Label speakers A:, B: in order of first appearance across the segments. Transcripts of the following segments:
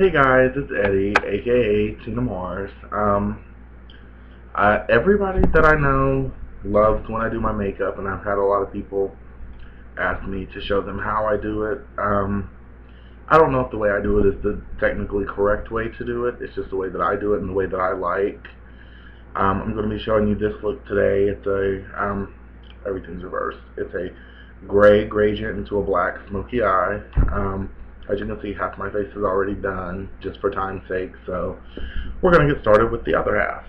A: Hey guys, it's Eddie, aka Tyna Marz. Everybody that I know loves when I do my makeup, and I've had a lot of people ask me to show them how I do it. I don't know if the way I do it is the technically correct way to do it. It's just the way that I do it and the way that I like. I'm going to be showing you this look today. Everything's reversed. It's a gray gradient into a black smoky eye. As you can see, half my face is already done, just for time's sake, so we're going to get started with the other half.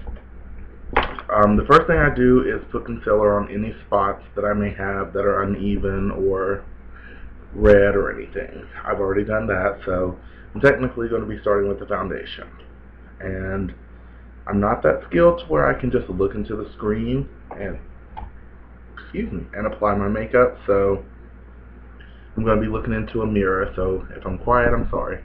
A: The first thing I do is put concealer on any spots that I may have that are uneven or red or anything. I've already done that, so I'm technically going to be starting with the foundation. And I'm not that skilled to where I can just look into the screen and apply my makeup, so I'm going to be looking into a mirror, so if I'm quiet, I'm sorry.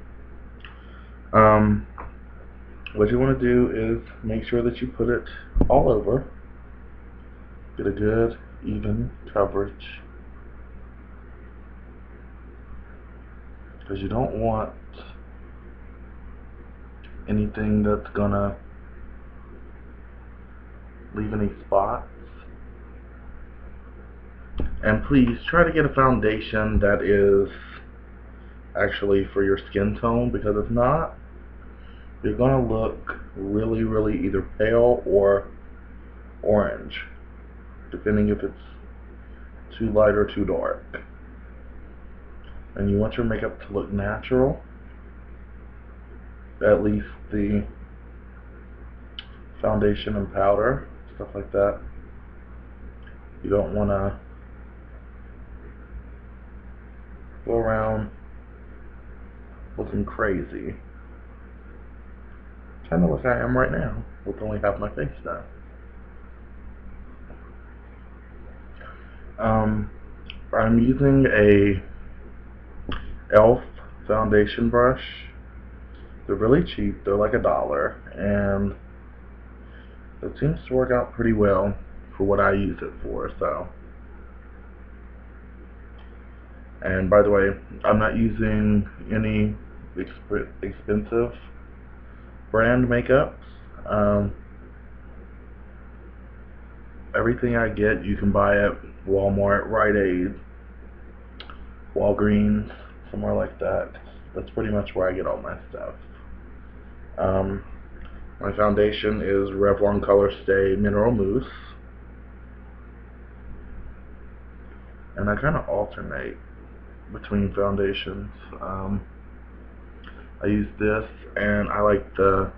A: What you want to do is make sure that you put it all over. Get a good, even coverage. Because you don't want anything that's going to leave any spots. And please try to get a foundation that is actually for your skin tone, because if not, you're going to look really, really either pale or orange, depending if it's too light or too dark. And you want your makeup to look natural, at least the foundation and powder, stuff like that. You don't want to go around looking crazy, kind of like I am right now, with only half my face done. I'm using a e.l.f. foundation brush. They're really cheap, they're like $1, and it seems to work out pretty well for what I use it for. So, and by the way, I'm not using any expensive brand makeups. Everything I get you can buy at Walmart, Rite Aid, Walgreens, somewhere like that. That's pretty much where I get all my stuff. My foundation is Revlon Color Stay Mineral Mousse, and I kind of alternate between foundations. I use this, and I like the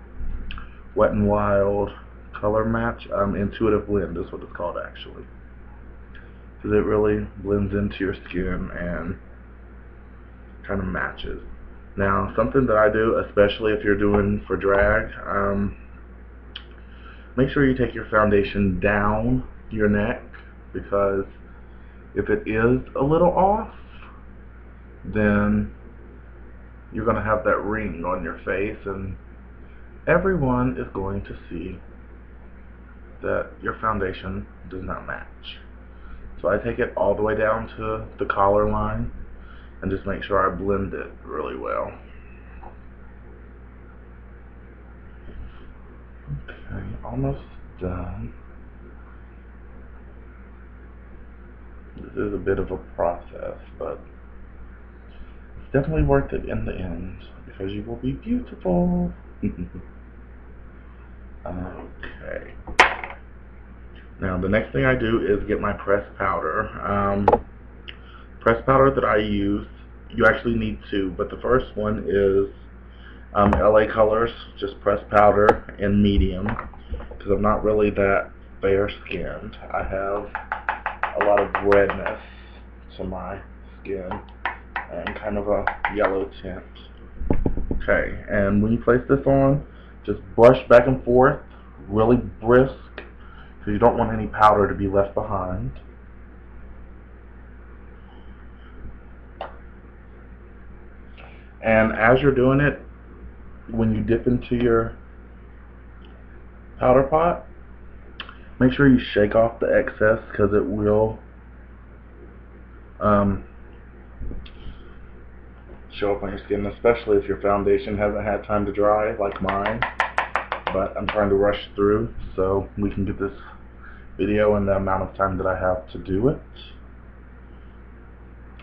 A: Wet n Wild Color Match. Intuitive Blend is what it's called, actually, because it really blends into your skin and kind of matches. Now, something that I do, especially if you're doing for drag, make sure you take your foundation down your neck, because if it is a little off, then you're going to have that ring on your face, and everyone is going to see that your foundation does not match. So I take it all the way down to the collar line and just make sure I blend it really well. Okay, almost done. This is a bit of a process, but it's definitely worth it in the end, because you will be beautiful. Okay. Now the next thing I do is get my pressed powder. Pressed powder that I use, you actually need two, but the first one is LA Colors, just pressed powder in medium, because I'm not really that fair skinned. I have a lot of redness to my skin and kind of a yellow tint. Okay, and when you place this on, just brush back and forth, really brisk, because you don't want any powder to be left behind. And as you're doing it, when you dip into your powder pot, make sure you shake off the excess, because it will show up on your skin, especially if your foundation hasn't had time to dry like mine. But I'm trying to rush through so we can get this video in the amount of time that I have to do it,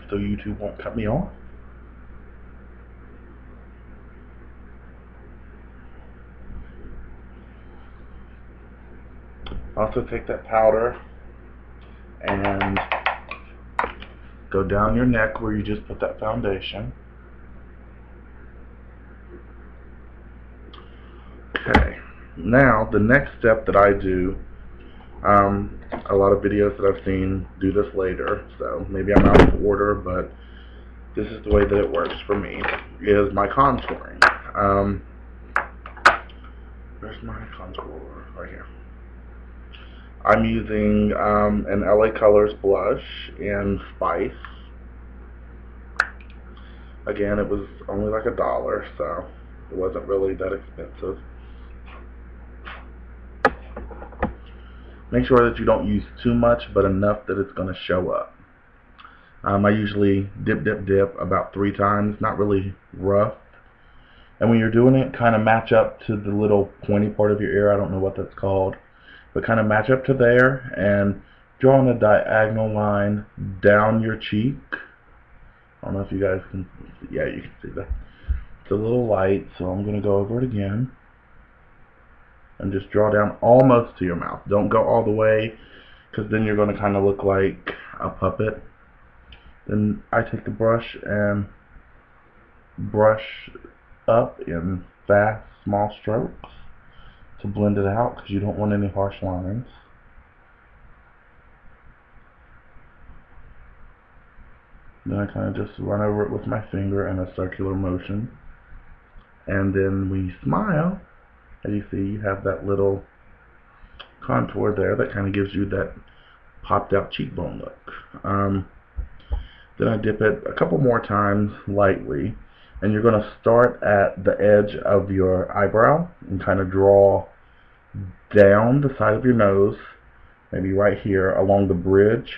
A: so YouTube won't cut me off. Also take that powder and go down your neck where you just put that foundation. Okay, now the next step that I do, a lot of videos that I've seen do this later, so maybe I'm out of order, but this is the way that it works for me, is my contouring. Where's my contour? Right here. I'm using an LA Colors blush in Spice. Again, it was only like $1, so it wasn't really that expensive. Make sure that you don't use too much, but enough that it's going to show up. I usually dip about 3 times, not really rough. And when you're doing it, kind of match up to the little pointy part of your ear. I don't know what that's called. But kind of match up to there and draw on a diagonal line down your cheek. I don't know if you guys can see. Yeah, you can see that. It's a little light, so I'm going to go over it again. And just draw down almost to your mouth. Don't go all the way, because then you're going to kind of look like a puppet. Then I take the brush and brush up in fast, small strokes to blend it out, because you don't want any harsh lines. Then I kind of just run over it with my finger in a circular motion. And then we smile. As you see, you have that little contour there that kind of gives you that popped out cheekbone look. Then I dip it a couple more times lightly, and you're going to start at the edge of your eyebrow and kind of draw down the side of your nose, maybe right here along the bridge,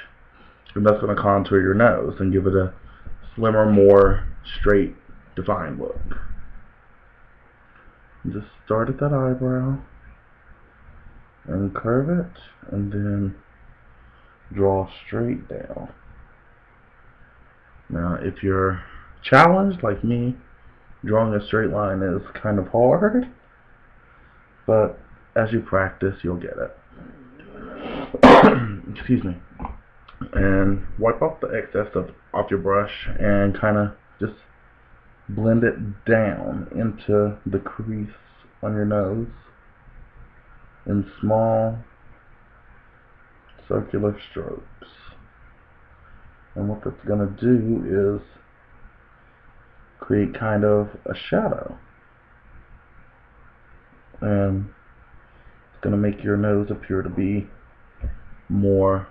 A: and that's going to contour your nose and give it a slimmer, more straight, defined look. Just start at that eyebrow and curve it, and then draw straight down. Now, if you're challenged like me, drawing a straight line is kind of hard, but as you practice, you'll get it. Excuse me. And wipe off the excess off your brush and kind of just blend it down into the crease on your nose in small circular strokes. And what that's going to do is create kind of a shadow, and it's going to make your nose appear to be more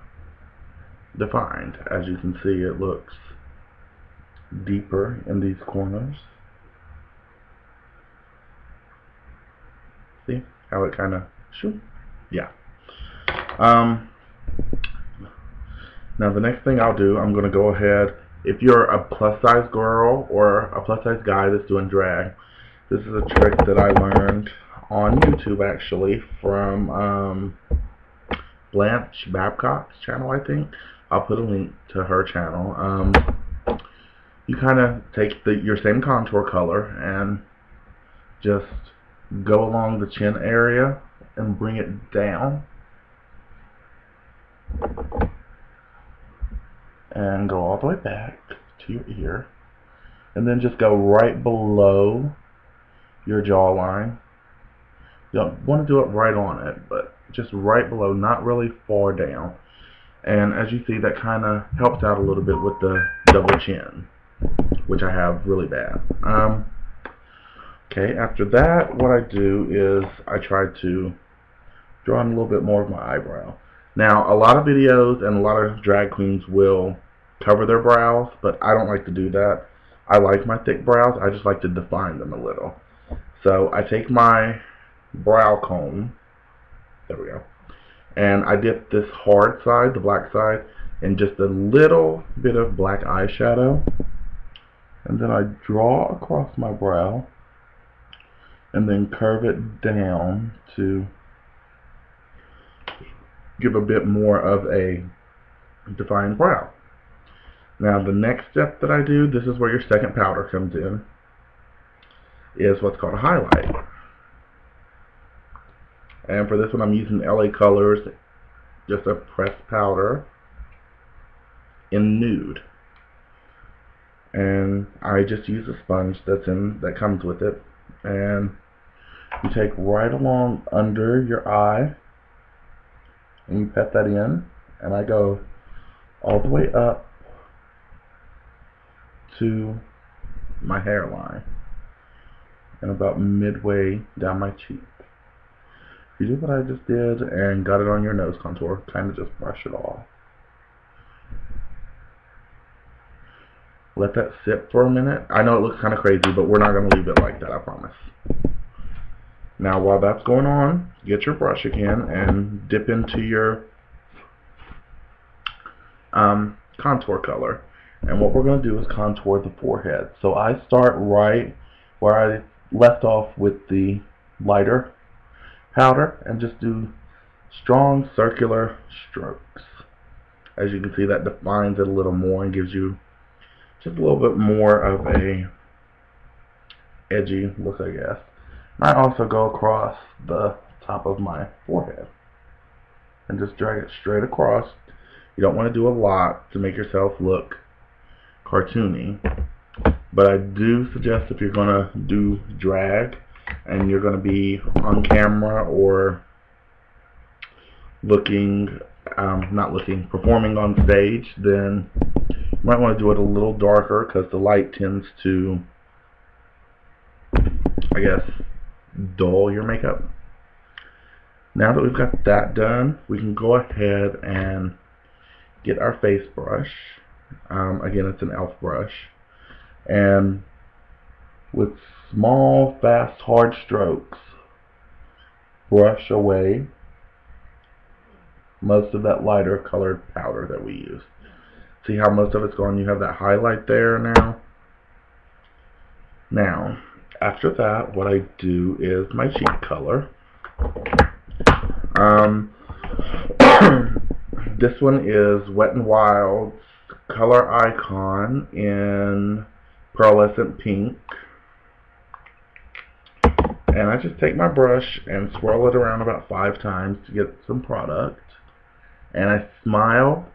A: defined. As you can see, it looks deeper in these corners. See how it kind of shoot? Yeah. Now the next thing I'll do, I'm going to go ahead, if you're a plus size girl or a plus size guy that's doing drag, this is a trick that I learned on YouTube actually from Blanche Babcock's channel, I think. I'll put a link to her channel. You kind of take your same contour color and just go along the chin area and bring it down and go all the way back to your ear, and then just go right below your jawline. You don't want to do it right on it, but just right below, not really far down. And as you see, that kind of helps out a little bit with the double chin, which I have really bad. Okay, after that, what I do is I try to draw in a little bit more of my eyebrow. Now, a lot of videos and a lot of drag queens will cover their brows, but I don't like to do that. I like my thick brows. I just like to define them a little. So I take my brow comb, there we go, and I dip this hard side, the black side, in just a little bit of black eyeshadow, And then I draw across my brow and then curve it down to give a bit more of a defined brow. Now the next step that I do, this is where your second powder comes in, is what's called a highlight. And for this one I'm using LA Colors, just a pressed powder in nude. And I just use a sponge that comes with it, and you take right along under your eye and you pat that in, and I go all the way up to my hairline and about midway down my cheek. If you do what I just did and got it on your nose contour, kind of just brush it off. Let that sit for a minute. I know it looks kind of crazy, but we're not going to leave it like that, I promise. Now while that's going on, get your brush again and dip into your contour color. And what we're going to do is contour the forehead. So I start right where I left off with the lighter powder and just do strong circular strokes. As you can see, that defines it a little more and gives you just a little bit more of a edgy look, I guess. I also go across the top of my forehead and just drag it straight across. You don't want to do a lot to make yourself look cartoony, but I do suggest if you're going to do drag and you're going to be on camera or performing on stage, then you might want to do it a little darker because the light tends to, I guess, dull your makeup. Now that we've got that done, we can go ahead and get our face brush. Again, it's an e.l.f. brush, and with small, fast, hard strokes, brush away most of that lighter colored powder that we used. See how most of it's gone? You have that highlight there now. Now, after that, what I do is my cheek color. This one is Wet n Wild's Color Icon in Pearlescent Pink. And I just take my brush and swirl it around about 5 times to get some product. And I smile,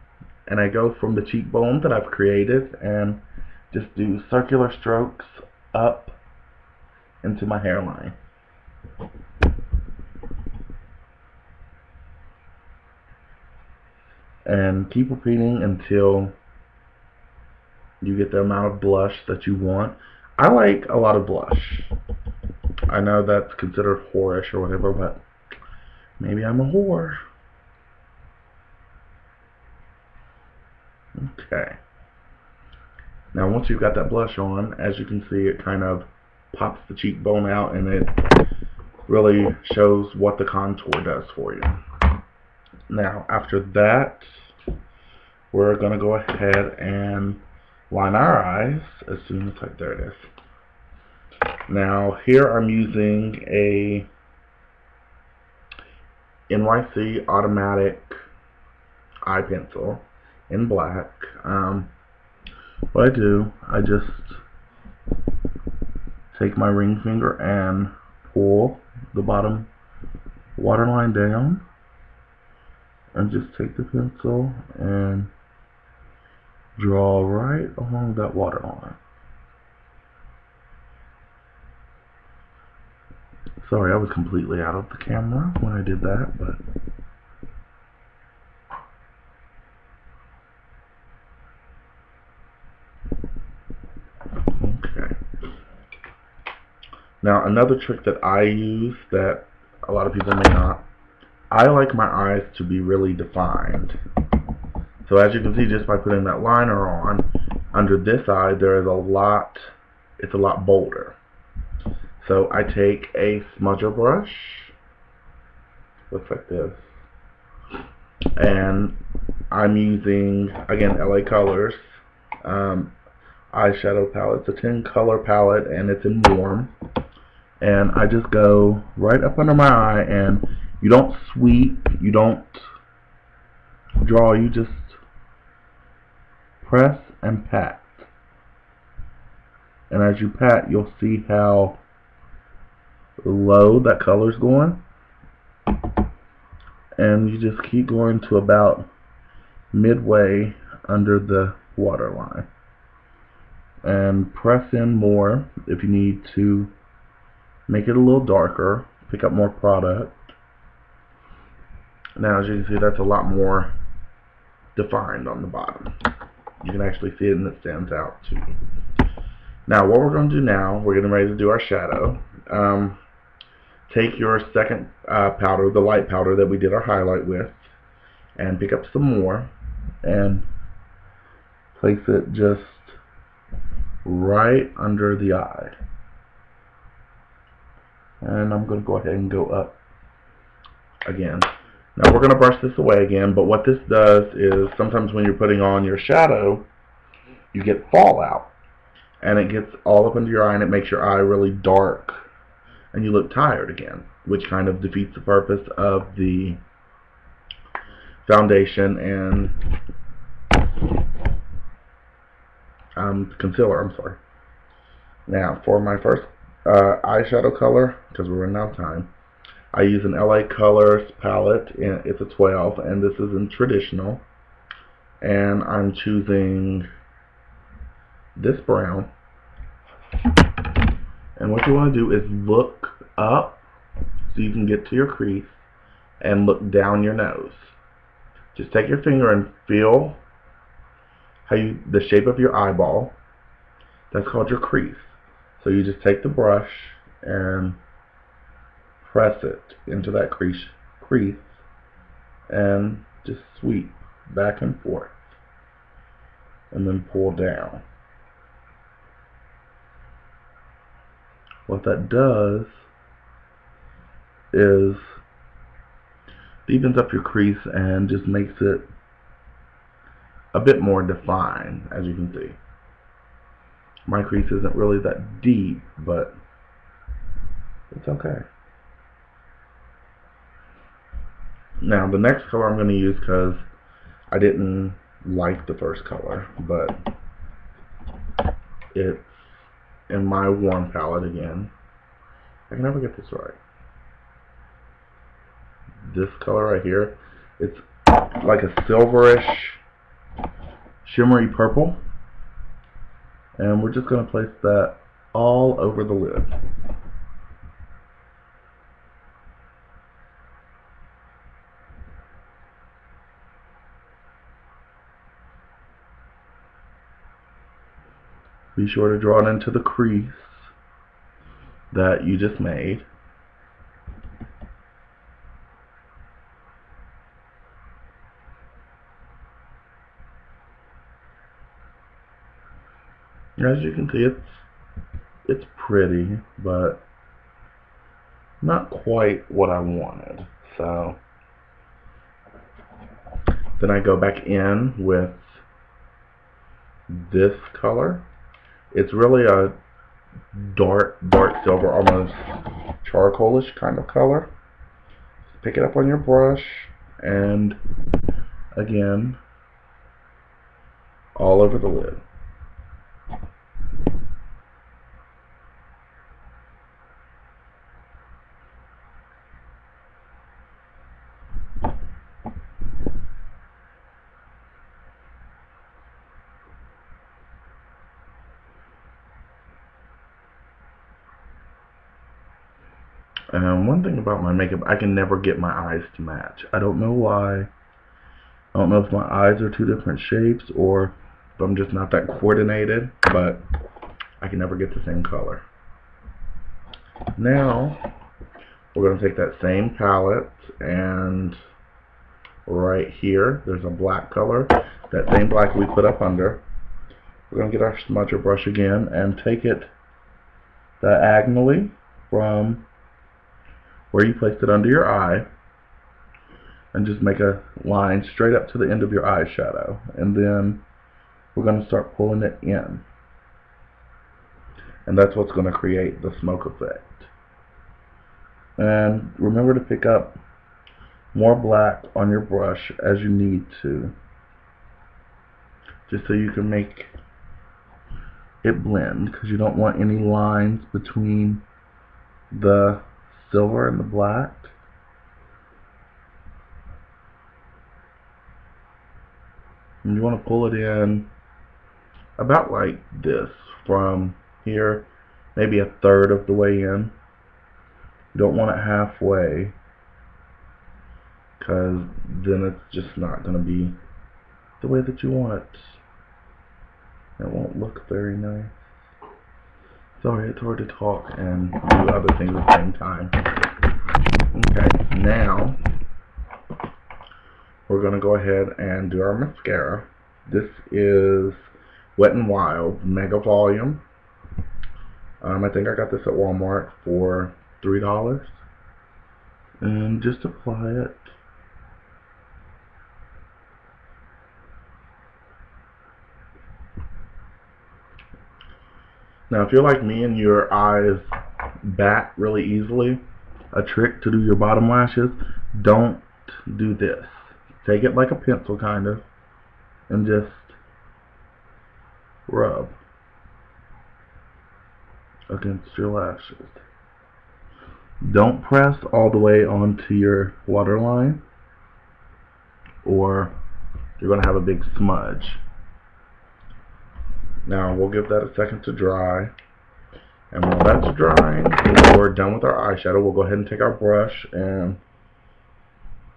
A: and I go from the cheekbone that I've created and just do circular strokes up into my hairline. And keep repeating until you get the amount of blush that you want. I like a lot of blush. I know that's considered whorish or whatever, but maybe I'm a whore. Okay. Now once you've got that blush on, as you can see, it kind of pops the cheekbone out and it really shows what the contour does for you. Now after that, we're going to go ahead and line our eyes as soon as there it is. Now here I'm using a NYC automatic eye pencil in black. What I do, I just take my ring finger and pull the bottom waterline down, and just take the pencil and draw right along that waterline. Sorry, I was completely out of the camera when I did that, but okay. Now another trick that I use that a lot of people may not, I like my eyes to be really defined. So as you can see, just by putting that liner on, under this eye there is it's a lot bolder. So I take a smudger brush, looks like this, and I'm using, again, LA Colors. eyeshadow palette. It's a 10 color palette and it's in warm. And I just go right up under my eye, and you don't sweep, you don't draw, you just press and pat. And as you pat, you'll see how low that color's going. And you just keep going to about midway under the waterline. And press in more if you need to make it a little darker, pick up more product. Now as you can see, that's a lot more defined on the bottom. You can actually see it and it stands out too. Now what we're going to do now, we're getting ready to do our shadow. Take your second powder, the light powder that we did our highlight with, and pick up some more and place it just right under the eye. And I'm going to go ahead and go up again. Now we're going to brush this away again, but what this does is sometimes when you're putting on your shadow, you get fallout. And it gets all up under your eye and it makes your eye really dark. And you look tired again, which kind of defeats the purpose of the foundation and concealer, I'm sorry. Now for my first eyeshadow color, because we're running out of time, I use an LA Colors palette, and it's a 12, and this is in traditional, and I'm choosing this brown. And what you want to do is look up so you can get to your crease and look down your nose. Just take your finger and feel how the shape of your eyeball. That's called your crease. So you just take the brush and press it into that crease and just sweep back and forth and then pull down. What that does is evens up your crease and just makes it a bit more defined, as you can see. My crease isn't really that deep, but it's okay. Now the next color I'm going to use, because I didn't like the first color, but it's in my warm palette again. I can never get this right. This color right here, it's like a silverish shimmery purple, and we're just going to place that all over the lid. Be sure to draw it into the crease that you just made. As you can see, it's pretty, but not quite what I wanted. So then I go back in with this color. It's really a dark silver, almost charcoalish kind of color. Pick it up on your brush and again all over the lid. And one thing about my makeup, I can never get my eyes to match. I don't know why. I don't know if my eyes are two different shapes or if I'm just not that coordinated, but I can never get the same color. Now, we're going to take that same palette and right here, there's a black color. That same black we put up under. We're going to get our smudger brush again and take it diagonally from where you placed it under your eye and just make a line straight up to the end of your eyeshadow, and then we're going to start pulling it in. and that's what's going to create the smoke effect. And remember to pick up more black on your brush as you need to, just so you can make it blend, because you don't want any lines between the silver and the black. And you want to pull it in about like this from here, maybe a third of the way in. You don't want it halfway, because then it's just not going to be the way that you want it. It won't look very nice. Sorry, it's hard to talk and do other things at the same time. Okay, now we're going to go ahead and do our mascara. This is Wet n Wild Mega Volume. I think I got this at Walmart for $3. And just apply it. Now, if you're like me and your eyes bat really easily, a trick to do your bottom lashes, don't do this. Take it like a pencil, kind of, and just rub against your lashes. Don't press all the way onto your waterline, or you're going to have a big smudge. Now we'll give that a second to dry, and while that's drying, when we're done with our eyeshadow, we'll go ahead and take our brush and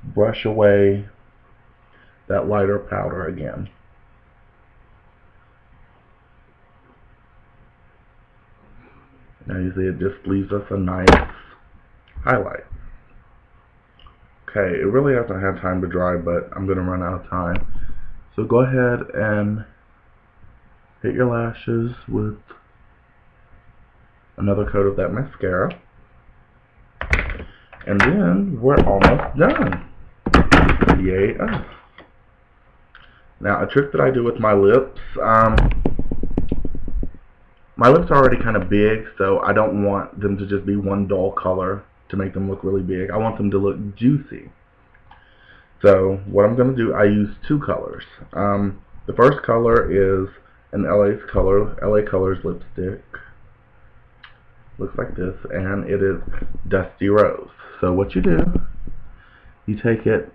A: brush away that lighter powder again. Now you see it just leaves us a nice highlight. Okay, it really hasn't had time to dry, but I'm going to run out of time. So go ahead and hit your lashes with another coat of that mascara. And then we're almost done. Yay us. Now, a trick that I do with my lips, my lips are already kind of big, so I don't want them to just be one dull color to make them look really big. I want them to look juicy. So what I'm going to do, I use two colors. The first color is an LA Colors lipstick. Looks like this, and it is Dusty Rose. So what you do, you take it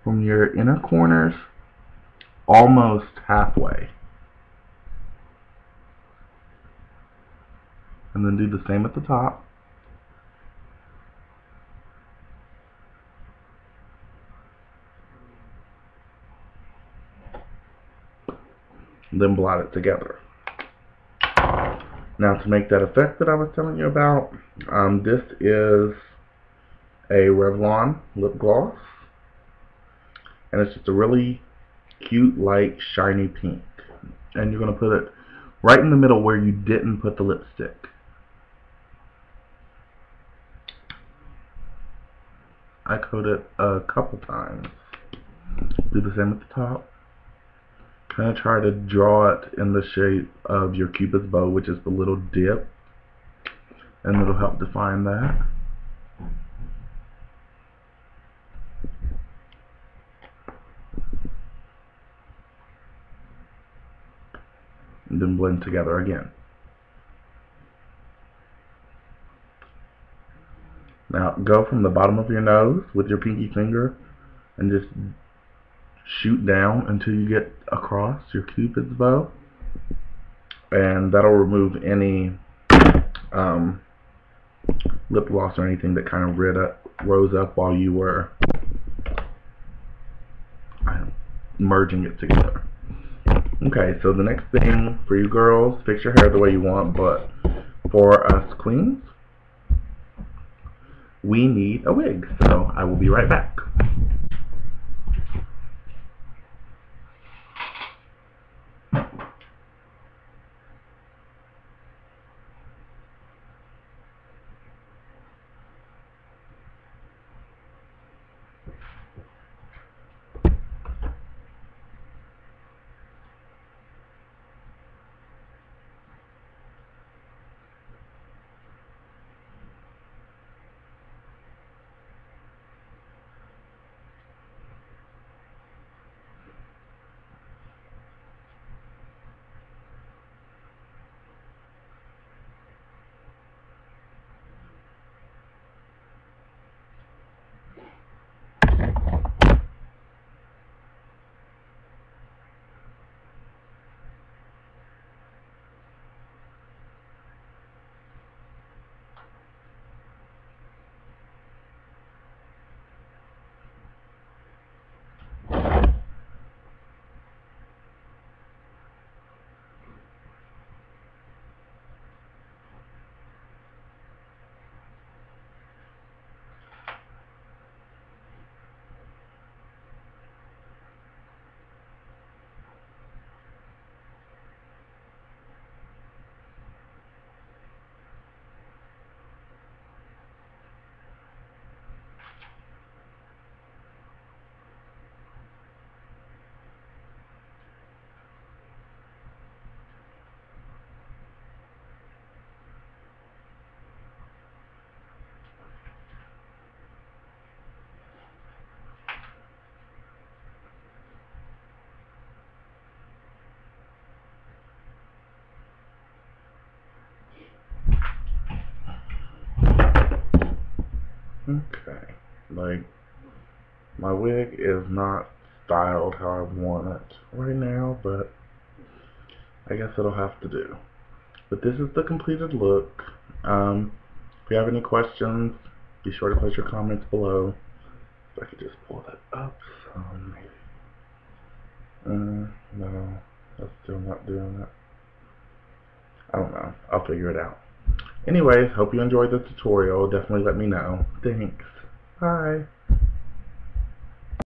A: from your inner corners almost halfway, and then do the same at the top. And then blot it together. Now, to make that effect that I was telling you about, this is a Revlon lip gloss, and it's just a really cute, light, shiny pink. And you're going to put it right in the middle where you didn't put the lipstick. I coat it a couple times. Do the same at the top. Kind of try to draw it in the shape of your Cupid's bow, which is the little dip, and it'll help define that. And then blend together again. Now go from the bottom of your nose with your pinky finger and just shoot down until you get across your Cupid's bow, and that'll remove any lip gloss or anything that kind of rose up while you were merging it together. Okay, so the next thing for you girls, fix your hair the way you want, but for us queens, we need a wig. So I will be right back. Okay. Like, my wig is not styled how I want it right now, but I guess it'll have to do. But this is the completed look. If you have any questions, be sure to place your comments below. If I could just pull that up some, maybe. No, that's still not doing it. I don't know. I'll figure it out. Anyways, hope you enjoyed the tutorial. Definitely let me know. Thanks. Bye.